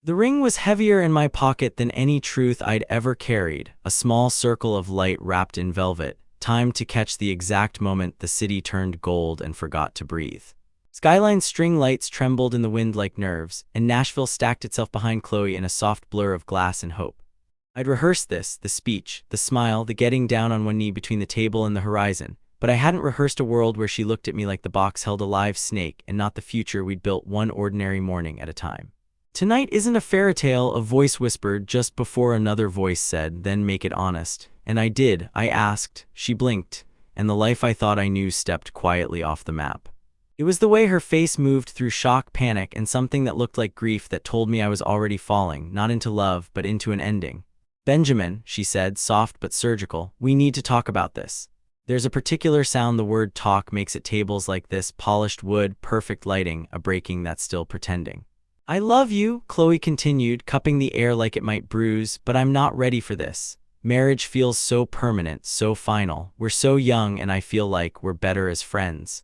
The ring was heavier in my pocket than any truth I'd ever carried, a small circle of light wrapped in velvet, timed to catch the exact moment the city turned gold and forgot to breathe. Skyline's string lights trembled in the wind like nerves, and Nashville stacked itself behind Chloe in a soft blur of glass and hope. I'd rehearsed this, the speech, the smile, the getting down on one knee between the table and the horizon, but I hadn't rehearsed a world where she looked at me like the box held a live snake and not the future we'd built one ordinary morning at a time. "Tonight isn't a fairy tale," a voice whispered just before another voice said, "Then make it honest." And I did. I asked. She blinked, and the life I thought I knew stepped quietly off the map. It was the way her face moved through shock, panic, and something that looked like grief that told me I was already falling, not into love, but into an ending. "Benjamin," she said, soft but surgical, "we need to talk about this. There's a particular sound the word talk makes at tables like this, polished wood, perfect lighting, a breaking that's still pretending." "I love you," Chloe continued, cupping the air like it might bruise, "but I'm not ready for this. Marriage feels so permanent, so final. We're so young, and I feel like we're better as friends."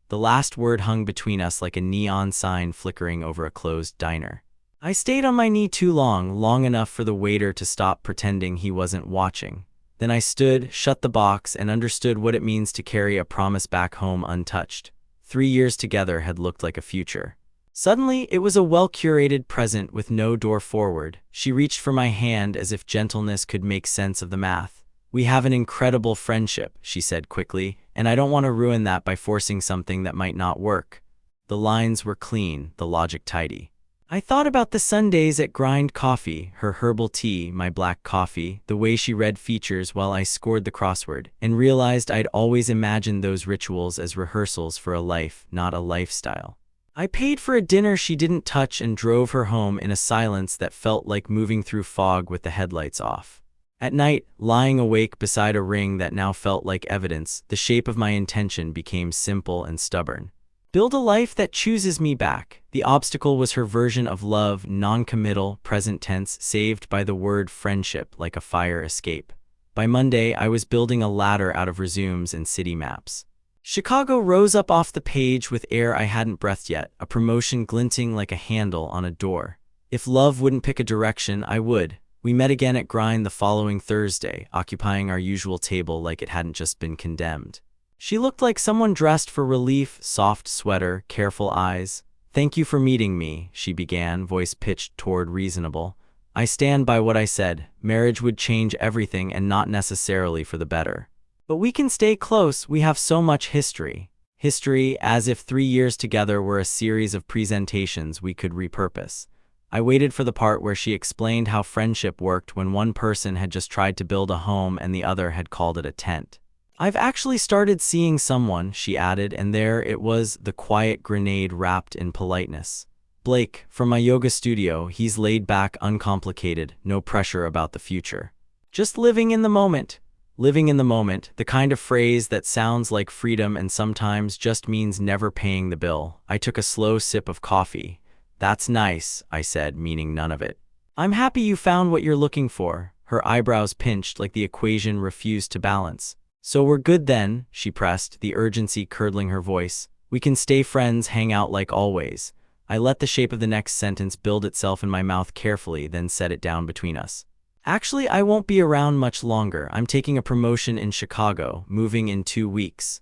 The last word hung between us like a neon sign flickering over a closed diner. I stayed on my knee too long, long enough for the waiter to stop pretending he wasn't watching. Then I stood, shut the box, and understood what it means to carry a promise back home untouched. 3 years together had looked like a future. Suddenly, it was a well-curated present with no door forward. She reached for my hand as if gentleness could make sense of the math. "We have an incredible friendship," she said quickly, "and I don't want to ruin that by forcing something that might not work." The lines were clean, the logic tidy. I thought about the Sundays at Grind Coffee, her herbal tea, my black coffee, the way she read features while I scored the crossword, and realized I'd always imagined those rituals as rehearsals for a life, not a lifestyle. I paid for a dinner she didn't touch and drove her home in a silence that felt like moving through fog with the headlights off. At night, lying awake beside a ring that now felt like evidence, the shape of my intention became simple and stubborn. Build a life that chooses me back. The obstacle was her version of love, non-committal, present tense, saved by the word friendship, like a fire escape. By Monday, I was building a ladder out of resumes and city maps. Chicago rose up off the page with air I hadn't breathed yet, a promotion glinting like a handle on a door. If love wouldn't pick a direction, I would. We met again at Grind the following Thursday, occupying our usual table like it hadn't just been condemned. She looked like someone dressed for relief, soft sweater, careful eyes. "Thank you for meeting me," she began, voice pitched toward reasonable. "I stand by what I said. Marriage would change everything and not necessarily for the better. But we can stay close. We have so much history." History, as if 3 years together were a series of presentations we could repurpose. I waited for the part where she explained how friendship worked when one person had just tried to build a home and the other had called it a tent. "I've actually started seeing someone," she added, and there it was, the quiet grenade wrapped in politeness. "Blake, from my yoga studio. He's laid back, uncomplicated, no pressure about the future. Just living in the moment." Living in the moment, the kind of phrase that sounds like freedom and sometimes just means never paying the bill. I took a slow sip of coffee. "That's nice," I said, meaning none of it. "I'm happy you found what you're looking for." Her eyebrows pinched like the equation refused to balance. "So we're good then," she pressed, the urgency curdling her voice. "We can stay friends, hang out like always." I let the shape of the next sentence build itself in my mouth carefully, then set it down between us. "Actually, I won't be around much longer. I'm taking a promotion in Chicago, moving in 2 weeks.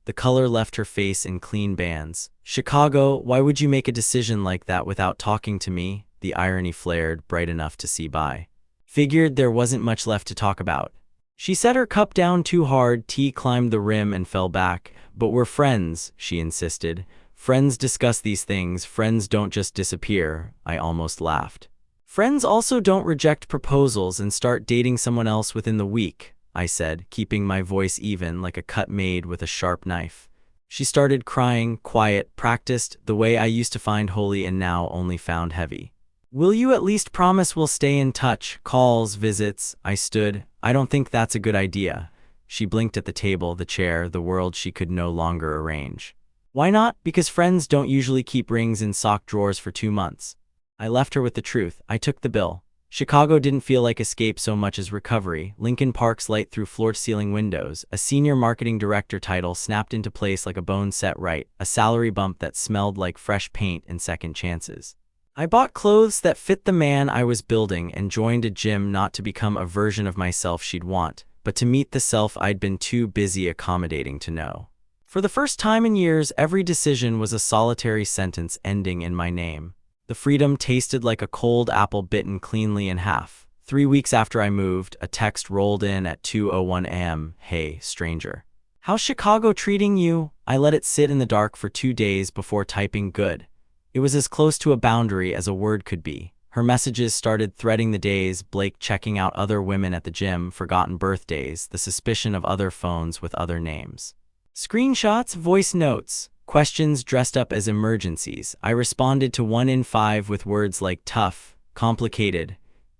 The color left her face in clean bands. "Chicago, why would you make a decision like that without talking to me?" The irony flared, bright enough to see by. Figured there wasn't much left to talk about. She set her cup down too hard, tea climbed the rim and fell back. "But we're friends," she insisted. "Friends discuss these things, friends don't just disappear." I almost laughed. "Friends also don't reject proposals and start dating someone else within the week," I said, keeping my voice even like a cut made with a sharp knife. She started crying, quiet, practiced, the way I used to find holy and now only found heavy. "Will you at least promise we'll stay in touch? Calls, visits?" I stood. "I don't think that's a good idea." She blinked at the table, the chair, the world she could no longer arrange. "Why not?" "Because friends don't usually keep rings in sock drawers for 2 months. I left her with the truth. I took the bill. Chicago didn't feel like escape so much as recovery. Lincoln Park's light through floor-to-ceiling windows, a senior marketing director title snapped into place like a bone set right, a salary bump that smelled like fresh paint and second chances. I bought clothes that fit the man I was building and joined a gym not to become a version of myself she'd want, but to meet the self I'd been too busy accommodating to know. For the first time in years, every decision was a solitary sentence ending in my name. The freedom tasted like a cold apple bitten cleanly in half. 3 weeks after I moved, a text rolled in at 2:01 a.m. "Hey, stranger. How's Chicago treating you?" I let it sit in the dark for 2 days before typing good. It was as close to a boundary as a word could be. Her messages started threading the days: Blake checking out other women at the gym, forgotten birthdays, the suspicion of other phones with other names. Screenshots, voice notes, questions dressed up as emergencies. I responded to 1 in 5 with words like tough, complicated.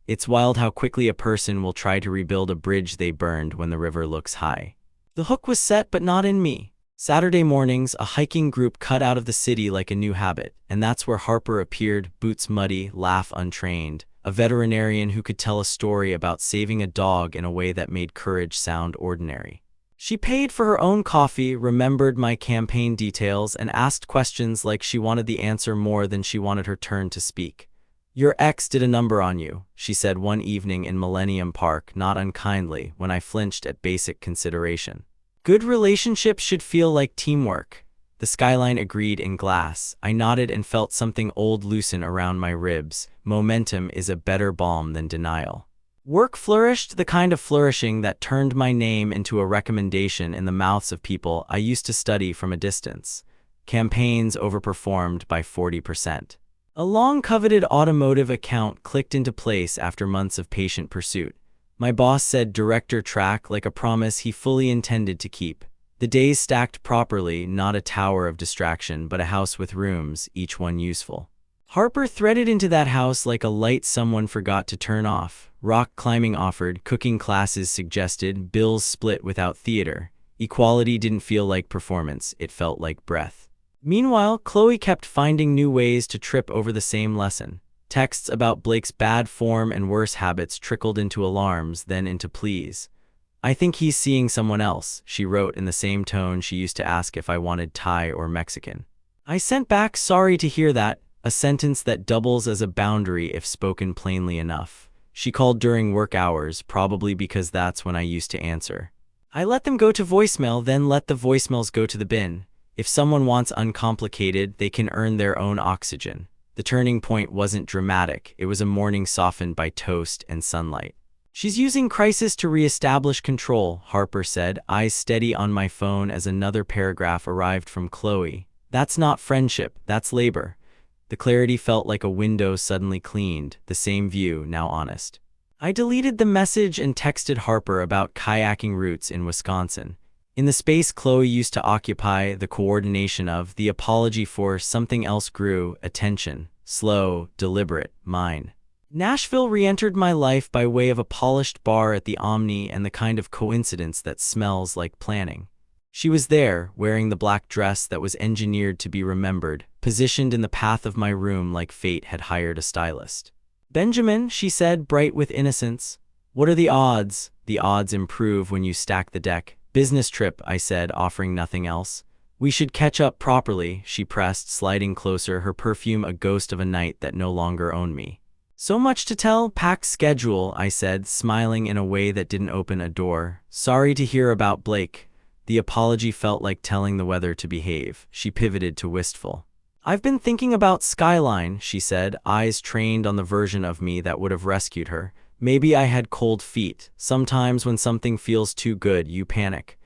It's wild how quickly a person will try to rebuild a bridge they burned when the river looks high. The hook was set, but not in me. Saturday mornings, a hiking group cut out of the city like a new habit, and that's where Harper appeared, boots muddy, laugh untrained, a veterinarian who could tell a story about saving a dog in a way that made courage sound ordinary. She paid for her own coffee, remembered my campaign details, and asked questions like she wanted the answer more than she wanted her turn to speak. "Your ex did a number on you," she said one evening in Millennium Park, not unkindly, when I flinched at basic consideration. "Good relationships should feel like teamwork." The skyline agreed in glass. I nodded and felt something old loosen around my ribs. Momentum is a better balm than denial. Work flourished, the kind of flourishing that turned my name into a recommendation in the mouths of people I used to study from a distance. Campaigns overperformed by 40%. A long-coveted automotive account clicked into place after months of patient pursuit. My boss said director track, like a promise he fully intended to keep. The days stacked properly, not a tower of distraction, but a house with rooms, each one useful. Harper threaded into that house like a light someone forgot to turn off. Rock climbing offered, cooking classes suggested, bills split without theater. Equality didn't feel like performance, it felt like breath. Meanwhile, Chloe kept finding new ways to trip over the same lesson. Texts about Blake's bad form and worse habits trickled into alarms, then into pleas. "I think he's seeing someone else," she wrote in the same tone she used to ask if I wanted Thai or Mexican. I sent back, "Sorry to hear that," a sentence that doubles as a boundary if spoken plainly enough. She called during work hours, probably because that's when I used to answer. I let them go to voicemail, then let the voicemails go to the bin. If someone wants uncomplicated, they can earn their own oxygen. The turning point wasn't dramatic. It was a morning softened by toast and sunlight. "She's using crisis to reestablish control," Harper said, eyes steady on my phone as another paragraph arrived from Chloe. "That's not friendship, that's labor." The clarity felt like a window suddenly cleaned, the same view, now honest. I deleted the message and texted Harper about kayaking routes in Wisconsin. In the space Chloe used to occupy, the coordination of, the apology for, something else grew: attention. Slow, deliberate, mine. Nashville re-entered my life by way of a polished bar at the Omni and the kind of coincidence that smells like planning. She was there, wearing the black dress that was engineered to be remembered, positioned in the path of my room like fate had hired a stylist. "Benjamin," she said, bright with innocence. "What are the odds?" "The odds improve when you stack the deck." "Business trip," I said, offering nothing else. "We should catch up properly," she pressed, sliding closer, her perfume a ghost of a night that no longer owned me. "So much to tell, packed schedule," I said, smiling in a way that didn't open a door. "Sorry to hear about Blake." The apology felt like telling the weather to behave. She pivoted to wistful. "I've been thinking about Skyline," she said, eyes trained on the version of me that would have rescued her. "Maybe I had cold feet. Sometimes when something feels too good, you panic."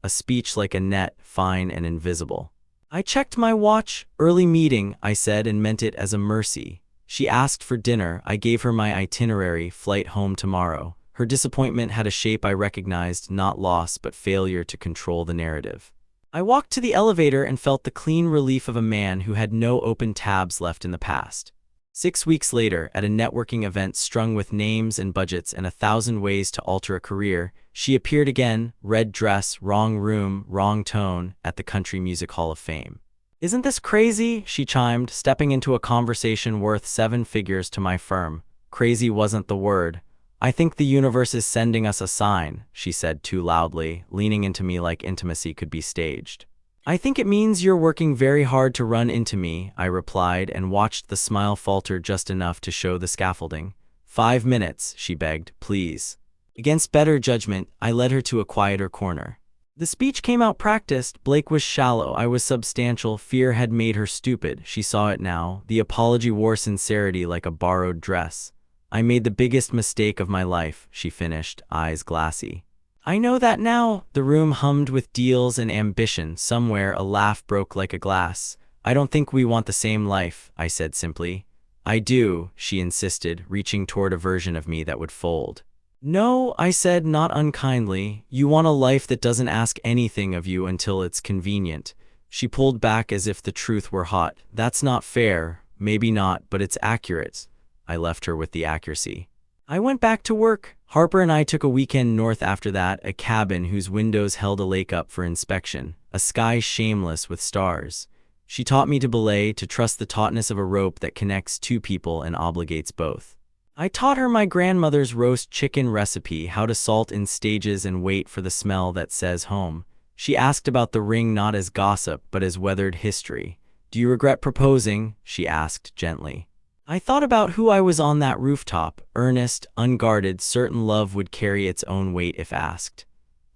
A speech like a net, fine and invisible. I checked my watch. "Early meeting," I said, and meant it as a mercy. She asked for dinner. I gave her my itinerary, flight home tomorrow. Her disappointment had a shape I recognized, not loss, but failure to control the narrative. I walked to the elevator and felt the clean relief of a man who had no open tabs left in the past. 6 weeks later, at a networking event strung with names and budgets and 1,000 ways to alter a career, she appeared again, red dress, wrong room, wrong tone, at the Country Music Hall of Fame. "Isn't this crazy?" she chimed, stepping into a conversation worth 7 figures to my firm. Crazy wasn't the word. "I think the universe is sending us a sign," she said too loudly, leaning into me like intimacy could be staged. I think it means you're working very hard to run into me, I replied and watched the smile falter just enough to show the scaffolding. 5 minutes, she begged, please. Against better judgment, I led her to a quieter corner. The speech came out practiced. Blake was shallow, I was substantial. Fear had made her stupid. She saw it now. The apology wore sincerity like a borrowed dress. I made the biggest mistake of my life, she finished, eyes glassy. I know that now. The room hummed with deals and ambition. Somewhere a laugh broke like a glass. I don't think we want the same life, I said simply. I do, she insisted, reaching toward a version of me that would fold. No, I said, not unkindly. You want a life that doesn't ask anything of you until it's convenient. She pulled back as if the truth were hot. That's not fair. Maybe not, but it's accurate. I left her with the accuracy. I went back to work. Harper and I took a weekend north after that, a cabin whose windows held a lake up for inspection, a sky shameless with stars. She taught me to belay, to trust the tautness of a rope that connects two people and obligates both. I taught her my grandmother's roast chicken recipe, how to salt in stages and wait for the smell that says home. She asked about the ring not as gossip, but as weathered history. Do you regret proposing? She asked gently. I thought about who I was on that rooftop, earnest, unguarded, certain love would carry its own weight if asked.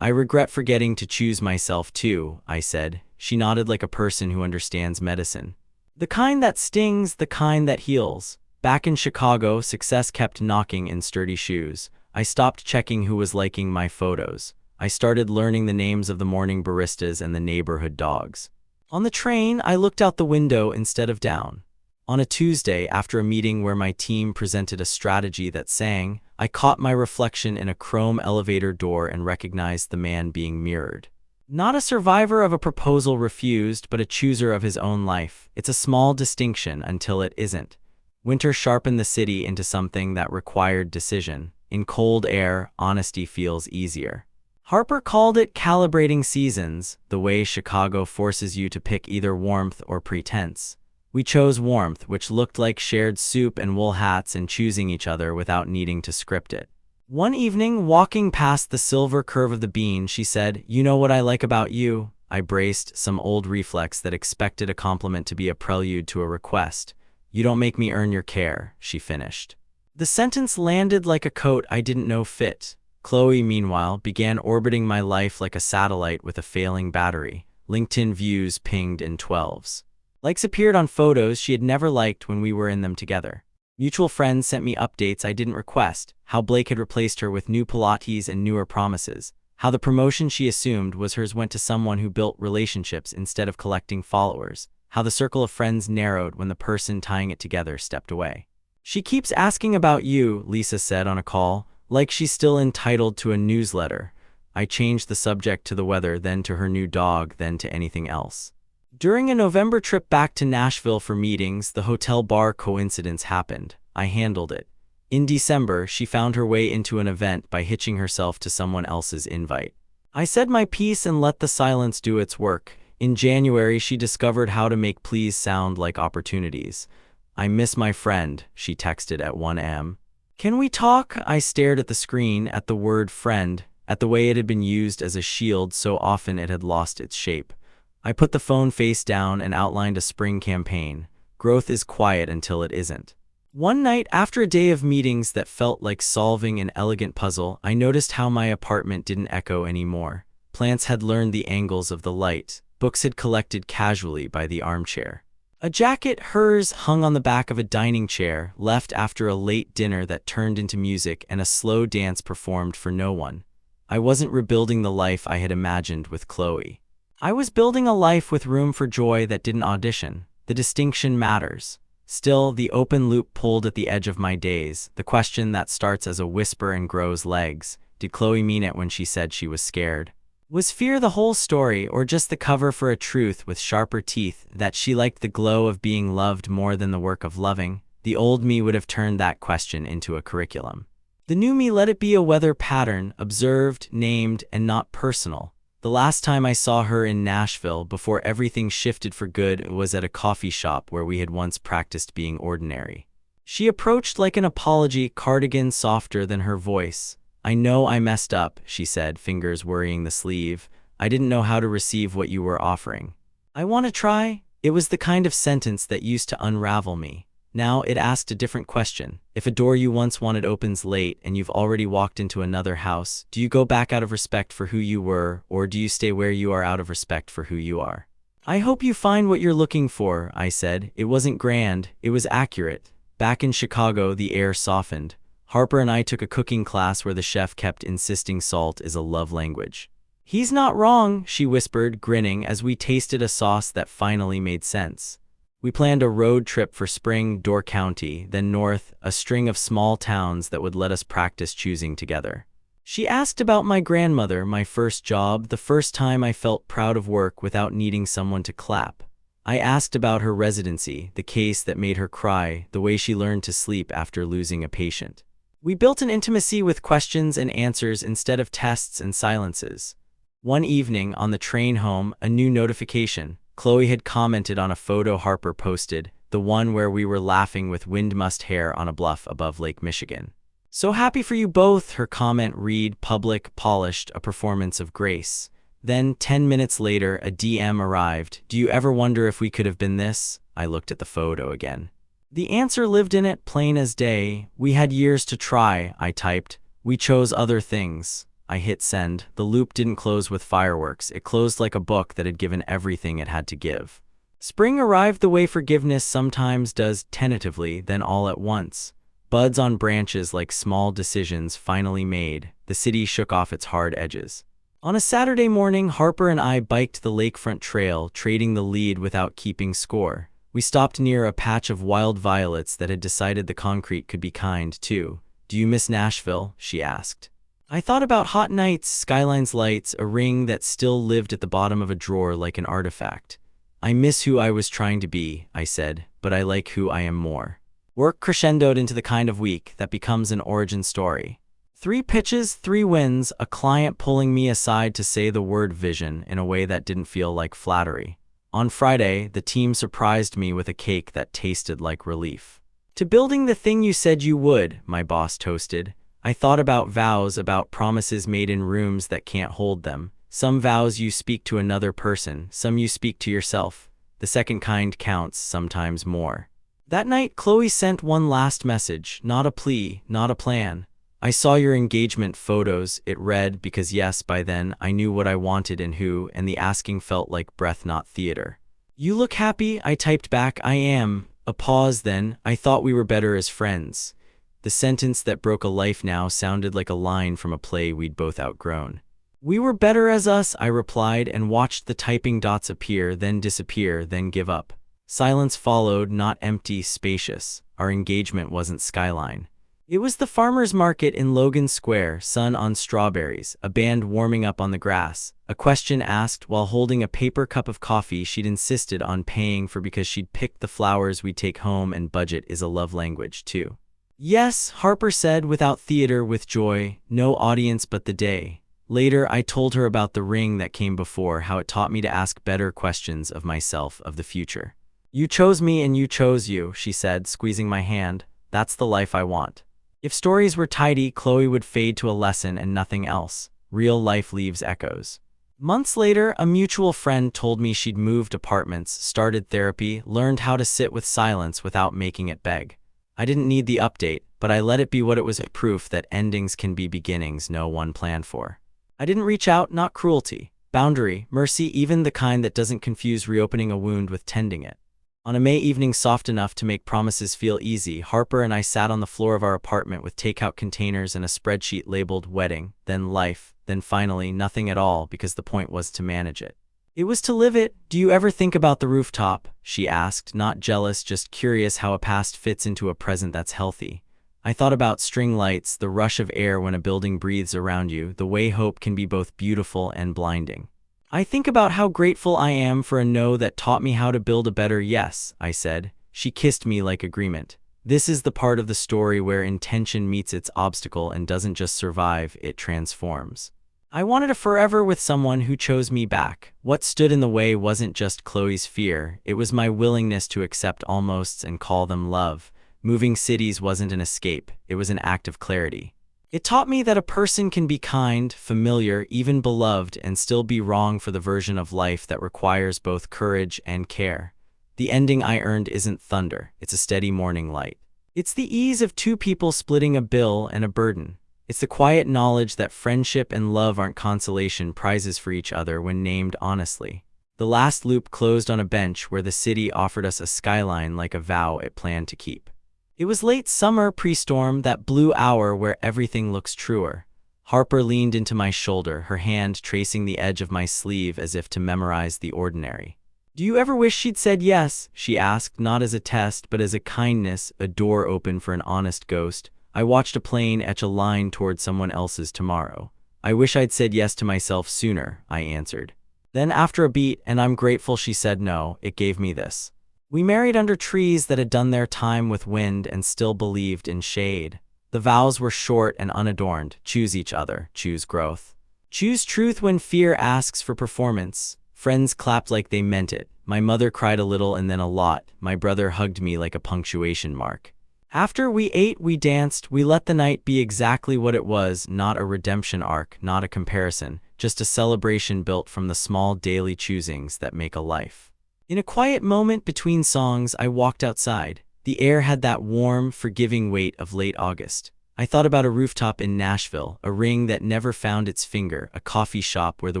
I regret forgetting to choose myself too, I said. She nodded like a person who understands medicine. The kind that stings, the kind that heals. Back in Chicago, success kept knocking in sturdy shoes. I stopped checking who was liking my photos. I started learning the names of the morning baristas and the neighborhood dogs. On the train, I looked out the window instead of down. On a Tuesday, after a meeting where my team presented a strategy that sang, I caught my reflection in a chrome elevator door and recognized the man being mirrored. Not a survivor of a proposal refused, but a chooser of his own life. It's a small distinction until it isn't. Winter sharpened the city into something that required decision. In cold air, honesty feels easier. Harper called it calibrating seasons, the way Chicago forces you to pick either warmth or pretense. We chose warmth, which looked like shared soup and wool hats and choosing each other without needing to script it. One evening, walking past the silver curve of the bean, she said, "You know what I like about you?" I braced, some old reflex that expected a compliment to be a prelude to a request. "You don't make me earn your care," she finished. The sentence landed like a coat I didn't know fit. Chloe, meanwhile, began orbiting my life like a satellite with a failing battery. LinkedIn views pinged in 12s. Likes appeared on photos she had never liked when we were in them together. Mutual friends sent me updates I didn't request, how Blake had replaced her with new Pilates and newer promises, how the promotion she assumed was hers went to someone who built relationships instead of collecting followers, how the circle of friends narrowed when the person tying it together stepped away. "She keeps asking about you," Lisa said on a call, like she's still entitled to a newsletter. I changed the subject to the weather, then to her new dog, then to anything else. During a November trip back to Nashville for meetings, the hotel bar coincidence happened. I handled it. In December, she found her way into an event by hitching herself to someone else's invite. I said my piece and let the silence do its work. In January, she discovered how to make pleas sound like opportunities. "I miss my friend," she texted at 1 a.m. "Can we talk?" I stared at the screen, at the word friend, at the way it had been used as a shield so often it had lost its shape. I put the phone face down and outlined a spring campaign. Growth is quiet until it isn't. One night, after a day of meetings that felt like solving an elegant puzzle, I noticed how my apartment didn't echo anymore. Plants had learned the angles of the light. Books had collected casually by the armchair. A jacket, hers, hung on the back of a dining chair, left after a late dinner that turned into music and a slow dance performed for no one. I wasn't rebuilding the life I had imagined with Chloe. I was building a life with room for joy that didn't audition. The distinction matters. Still, the open loop pulled at the edge of my days, the question that starts as a whisper and grows legs. Did Chloe mean it when she said she was scared? Was fear the whole story, or just the cover for a truth with sharper teeth, that she liked the glow of being loved more than the work of loving? The old me would have turned that question into a curriculum. The new me let it be a weather pattern, observed, named, and not personal. The last time I saw her in Nashville, before everything shifted for good, was at a coffee shop where we had once practiced being ordinary. She approached like an apology, cardigan softer than her voice. "I know I messed up," she said, fingers worrying the sleeve. "I didn't know how to receive what you were offering." I want to try. It was the kind of sentence that used to unravel me. Now it asked a different question. If a door you once wanted opens late and you've already walked into another house, do you go back out of respect for who you were, or do you stay where you are out of respect for who you are? I hope you find what you're looking for, I said. It wasn't grand, it was accurate. Back in Chicago, the air softened. Harper and I took a cooking class where the chef kept insisting salt is a love language. He's not wrong, she whispered, grinning as we tasted a sauce that finally made sense. We planned a road trip for Spring, Door County, then north, a string of small towns that would let us practice choosing together. She asked about my grandmother, my first job, the first time I felt proud of work without needing someone to clap. I asked about her residency, the case that made her cry, the way she learned to sleep after losing a patient. We built an intimacy with questions and answers instead of tests and silences. One evening, on the train home, a new notification. Chloe had commented on a photo Harper posted, the one where we were laughing with wind-mussed hair on a bluff above Lake Michigan. So happy for you both, her comment read, public, polished, a performance of grace. Then, 10 minutes later, a DM arrived. Do you ever wonder if we could have been this? I looked at the photo again. The answer lived in it, plain as day. We had years to try, I typed. We chose other things. I hit send. The loop didn't close with fireworks. It closed like a book that had given everything it had to give. Spring arrived the way forgiveness sometimes does, tentatively, then all at once. Buds on branches like small decisions finally made. The city shook off its hard edges. On a Saturday morning, Harper and I biked the lakefront trail, trading the lead without keeping score. We stopped near a patch of wild violets that had decided the concrete could be kind, too. Do you miss Nashville? She asked. I thought about hot nights, skylines lights, a ring that still lived at the bottom of a drawer like an artifact. I miss who I was trying to be, I said, but I like who I am more. Work crescendoed into the kind of week that becomes an origin story. 3 pitches, 3 wins, a client pulling me aside to say the word vision in a way that didn't feel like flattery. On Friday, the team surprised me with a cake that tasted like relief. To building the thing you said you would, my boss toasted. I thought about vows, about promises made in rooms that can't hold them. Some vows you speak to another person, some you speak to yourself. The second kind counts, sometimes more. That night, Chloe sent one last message, not a plea, not a plan. I saw your engagement photos, it read, because yes, by then, I knew what I wanted and who, and the asking felt like breath, not theater. You look happy, I typed back, I am. A pause then, I thought we were better as friends. The sentence that broke a life now sounded like a line from a play we'd both outgrown. We were better as us, I replied, and watched the typing dots appear, then disappear, then give up. Silence followed, not empty, spacious. Our engagement wasn't skyline. It was the farmer's market in Logan Square, sun on strawberries, a band warming up on the grass. A question asked while holding a paper cup of coffee she'd insisted on paying for because she'd picked the flowers we'd take home, and budget is a love language, too. Yes, Harper said without theater, with joy, no audience but the day. Later, I told her about the ring that came before, how it taught me to ask better questions of myself, of the future. You chose me and you chose you, she said, squeezing my hand. That's the life I want. If stories were tidy, Chloe would fade to a lesson and nothing else. Real life leaves echoes. Months later, a mutual friend told me she'd moved apartments, started therapy, learned how to sit with silence without making it beg. I didn't need the update, but I let it be what it was, proof that endings can be beginnings no one planned for. I didn't reach out, not cruelty. Boundary, mercy, even the kind that doesn't confuse reopening a wound with tending it. On a May evening soft enough to make promises feel easy, Harper and I sat on the floor of our apartment with takeout containers and a spreadsheet labeled wedding, then life, then finally nothing at all, because the point was to manage it. It was to live it. Do you ever think about the rooftop? She asked, not jealous, just curious how a past fits into a present that's healthy. I thought about string lights, the rush of air when a building breathes around you, the way hope can be both beautiful and blinding. I think about how grateful I am for a no that taught me how to build a better yes, I said. She kissed me like agreement. This is the part of the story where intention meets its obstacle and doesn't just survive, it transforms. I wanted a forever with someone who chose me back. What stood in the way wasn't just Chloe's fear, it was my willingness to accept almosts and call them love. Moving cities wasn't an escape, it was an act of clarity. It taught me that a person can be kind, familiar, even beloved, and still be wrong for the version of life that requires both courage and care. The ending I earned isn't thunder, it's a steady morning light. It's the ease of two people splitting a bill and a burden. It's the quiet knowledge that friendship and love aren't consolation prizes for each other when named honestly. The last loop closed on a bench where the city offered us a skyline like a vow it planned to keep. It was late summer pre-storm, that blue hour where everything looks truer. Harper leaned into my shoulder, her hand tracing the edge of my sleeve as if to memorize the ordinary. "Do you ever wish she'd said yes?" she asked, not as a test, but as a kindness, a door open for an honest ghost. I watched a plane etch a line toward someone else's tomorrow. "I wish I'd said yes to myself sooner," I answered. Then after a beat, "And I'm grateful she said no, it gave me this." We married under trees that had done their time with wind and still believed in shade. The vows were short and unadorned. Choose each other, choose growth. Choose truth when fear asks for performance. Friends clapped like they meant it. My mother cried a little and then a lot. My brother hugged me like a punctuation mark. After we ate, we danced, we let the night be exactly what it was, not a redemption arc, not a comparison, just a celebration built from the small daily choosings that make a life. In a quiet moment between songs, I walked outside. The air had that warm, forgiving weight of late August. I thought about a rooftop in Nashville, a ring that never found its finger, a coffee shop where the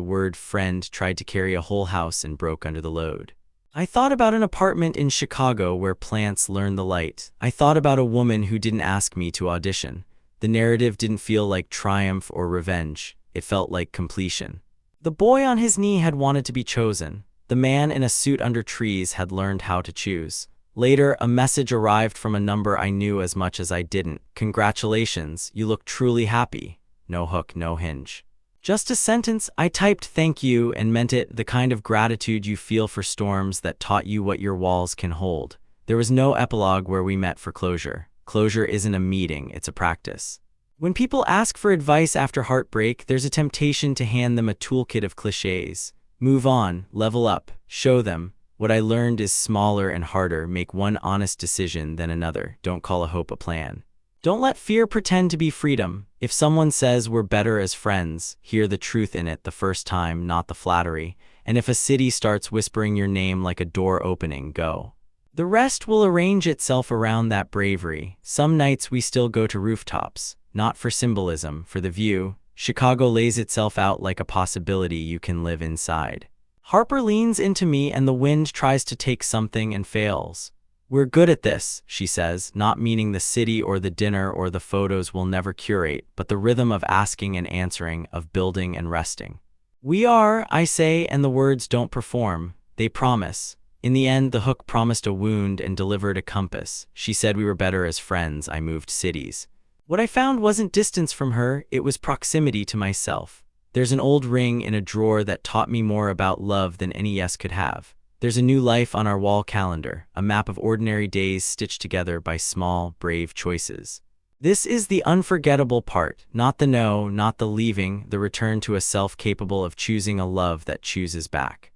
word friend tried to carry a whole house and broke under the load. I thought about an apartment in Chicago where plants learn the light. I thought about a woman who didn't ask me to audition. The narrative didn't feel like triumph or revenge. It felt like completion. The boy on his knee had wanted to be chosen. The man in a suit under trees had learned how to choose. Later, a message arrived from a number I knew as much as I didn't. "Congratulations, you look truly happy." No hook, no hinge. Just a sentence. I typed "thank you" and meant it, the kind of gratitude you feel for storms that taught you what your walls can hold. There was no epilogue where we met for closure. Closure isn't a meeting, it's a practice. When people ask for advice after heartbreak, there's a temptation to hand them a toolkit of cliches. Move on, level up, show them. What I learned is smaller and harder. Make one honest decision, then another. Don't call a hope a plan. Don't let fear pretend to be freedom. If someone says we're better as friends, hear the truth in it the first time, not the flattery. And if a city starts whispering your name like a door opening, go. The rest will arrange itself around that bravery. Some nights we still go to rooftops, not for symbolism, for the view. Chicago lays itself out like a possibility you can live inside. Harper leans into me and the wind tries to take something and fails. "We're good at this," she says, not meaning the city or the dinner or the photos we'll never curate, but the rhythm of asking and answering, of building and resting. "We are," I say, and the words don't perform. They promise. In the end, the hook promised a wound and delivered a compass. She said we were better as friends. I moved cities. What I found wasn't distance from her, it was proximity to myself. There's an old ring in a drawer that taught me more about love than any yes could have. There's a new life on our wall calendar, a map of ordinary days stitched together by small, brave choices. This is the unforgettable part, not the no, not the leaving, the return to a self capable of choosing a love that chooses back.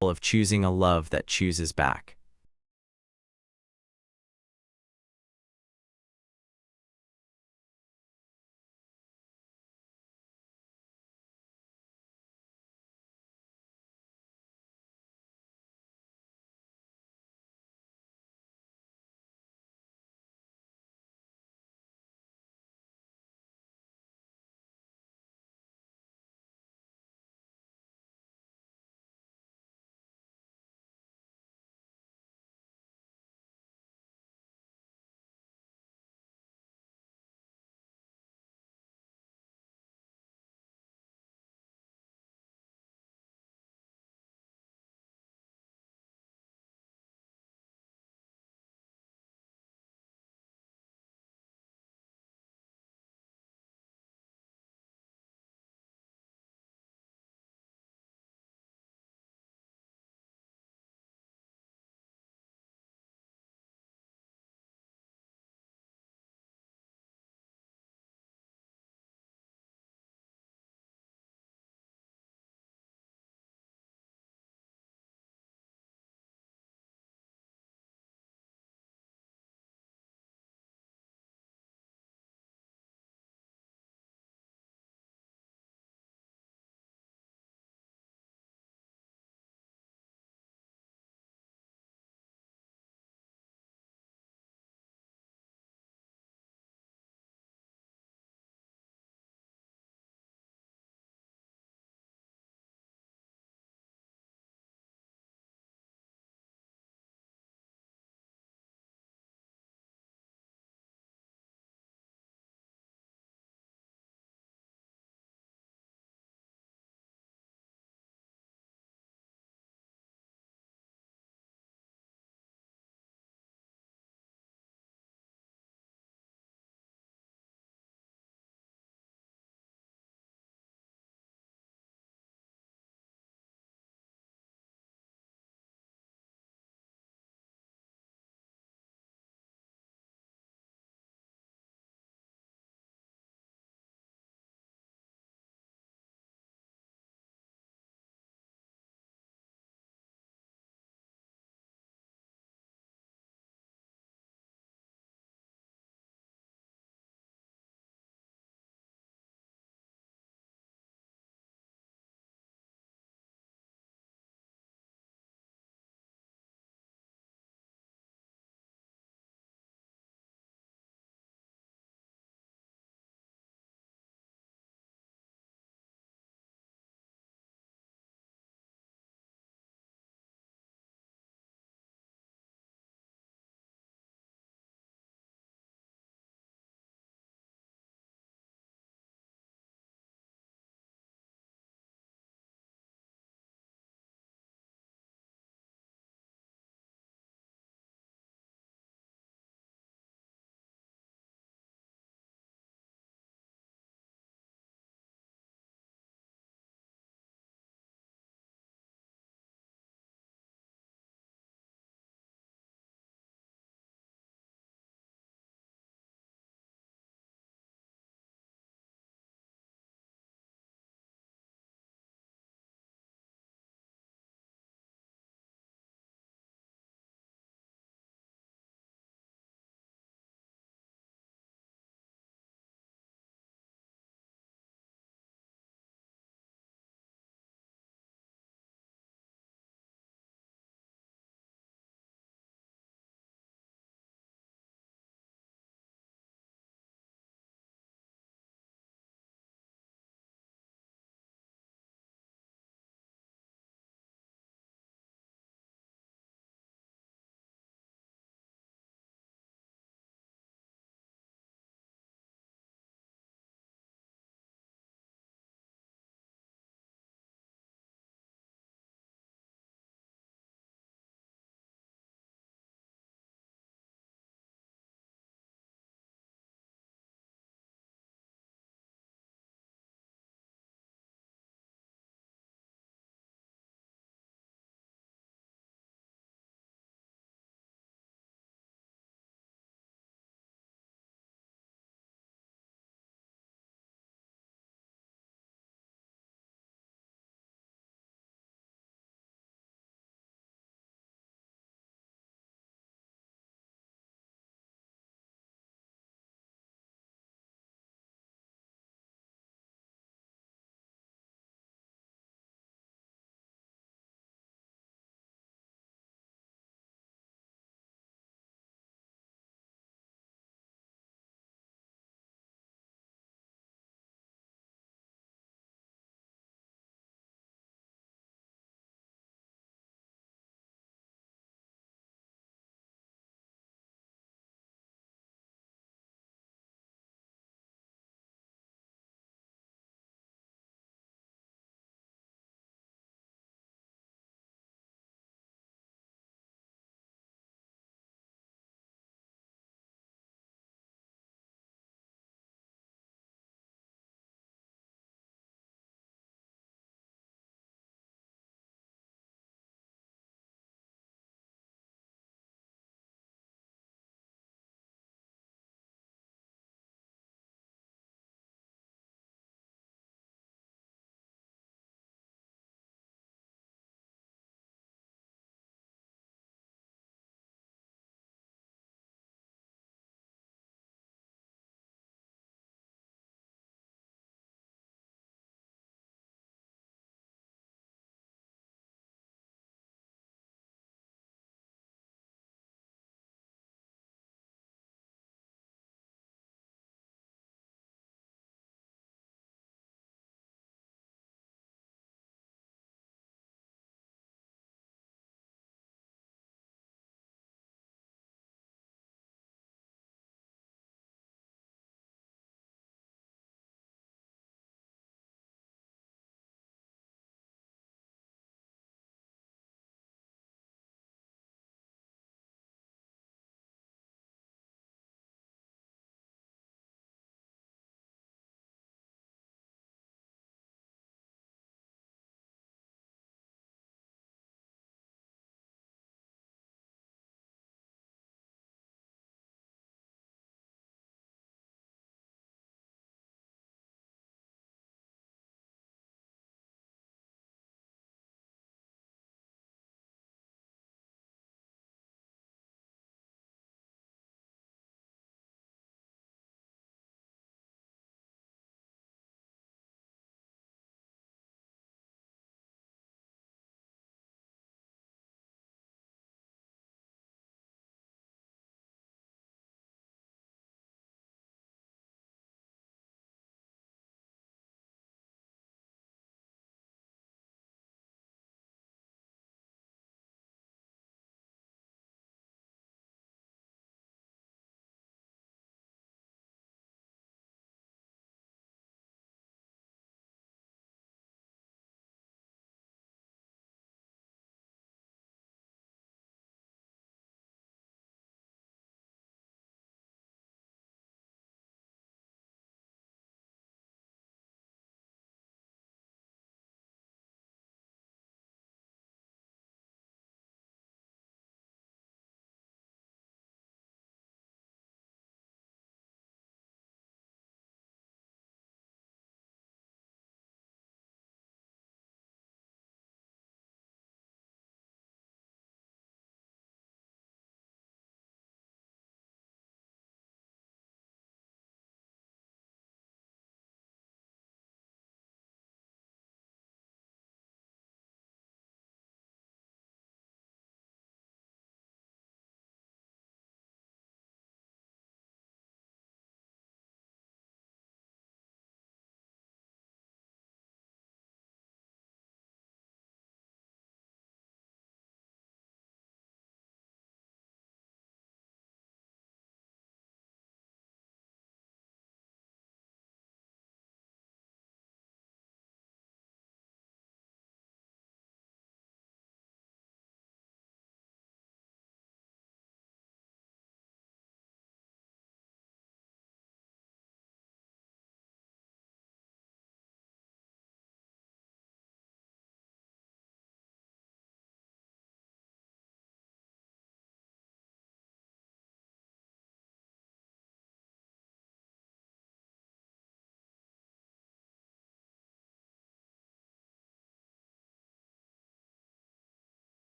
Of choosing a love that chooses back.